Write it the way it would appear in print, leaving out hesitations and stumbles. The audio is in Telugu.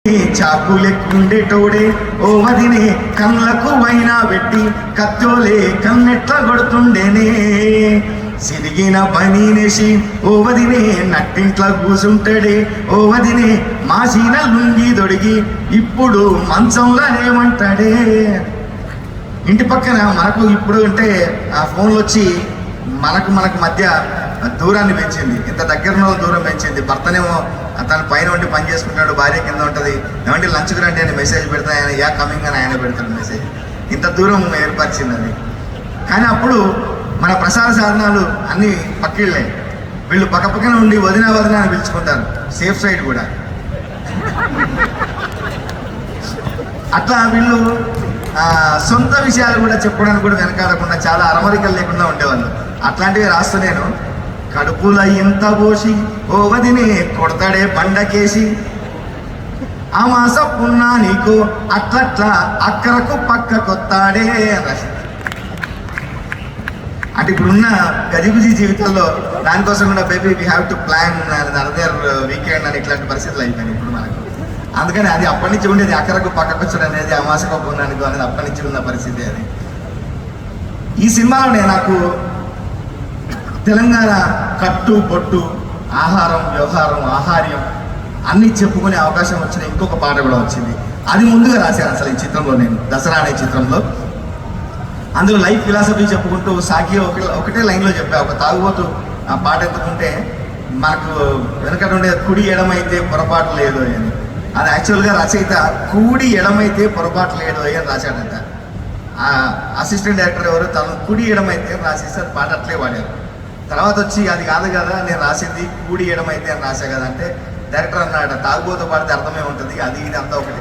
చాకులెక్కుండేటోడే ఓ వదినే కళ్ళకు వైనా పెట్టి కత్తోలే కన్నెట్ల కొడుతుండేనే సిరిగిన పనినేసి ఓ వదినే నట్టింట్ల కూసుంటాడే ఓ వదినే మాసిన లుంగి దొడిగి ఇప్పుడు మంచంలోనేమంటాడే. ఇంటి పక్కన మనకు ఇప్పుడు అంటే ఆ ఫోన్లు వచ్చి మనకు మధ్య దూరాన్ని పెంచింది, ఇంత దగ్గరలో దూరం పెంచింది. భర్తనేమో తన పైన ఉండి పని చేసుకుంటాడు, భార్య కింద ఉంటుంది. ఏమంటే లంచ్కి రండి అని మెసేజ్ పెడతా, ఆయన యా కమింగ్ అని ఆయన పెడతాడు మెసేజ్. ఇంత దూరం ఏర్పరిచింది అది. కానీ అప్పుడు మన ప్రసార సాధనాలు అన్నీ పక్కిళ్ళే, వీళ్ళు పక్కన ఉండి వదిన అని పిలుచుకుంటారు, సేఫ్ సైడ్ కూడా. అట్లా వీళ్ళు సొంత విషయాలు కూడా చెప్పడానికి కూడా వెనకాడకుండా చాలా అరమరికలు లేకుండా ఉండేవాళ్ళు. అట్లాంటివి రాస్తూ నేను కడుపుల ఇంత పోసి ఓ వదినే కొడతాడే బండకేసి ఆ మాసప్పున్నా నీకు అట్లట్లా అక్కరకు పక్క కొత్తాడే రాసి. అంటే ఇప్పుడున్న గజిబిజి జీవితంలో దానికోసం కూడా baby we have to plan another weekend అని ఇట్లాంటి పరిస్థితులు అయిపోయినాయి ఇప్పుడు మనకు. అందుకని అది అప్పటి నుంచి ఉండేది, అక్కరకు పక్కకు వచ్చడం అనేది అమాసకు పున్నానికి అనేది అప్పటి నుంచి ఉన్న పరిస్థితి అది. ఈ సినిమాలోనే నాకు తెలంగాణ కట్టు బొట్టు ఆహారం వ్యవహారం ఆహార్యం అన్నీ చెప్పుకునే అవకాశం వచ్చిన ఇంకొక పాట కూడా వచ్చింది. అది ముందుగా రాశాను అసలు ఈ చిత్రంలో నేను, దసరా అనే చిత్రంలో. అందులో లైఫ్ ఫిలాసఫీ చెప్పుకుంటూ సాగి ఒకటే లైన్లో చెప్పా, ఒక తాగుబోతు ఆ పాట ఎత్తుకుంటే మనకు వెనకట ఉండే కుడి ఎడమైతే పొరపాటు లేదు అని. అది యాక్చువల్గా రచయిత కుడి ఎడమైతే పొరపాటు లేదు అని రాశాడంట. ఆ అసిస్టెంట్ డైరెక్టర్ ఎవరు తను కుడి ఎడమైతే రాసేస్తే పాట అట్లే వాడారు. తర్వాత వచ్చి అది కాదు కదా నేను రాసింది కుడి ఎడమైతే అని రాసా కదా అంటే డైరెక్టర్ అన్నాడు, తాగుబోతు పాడితే అర్థమే ఉంటుంది, అది ఇది అంతా ఒకటి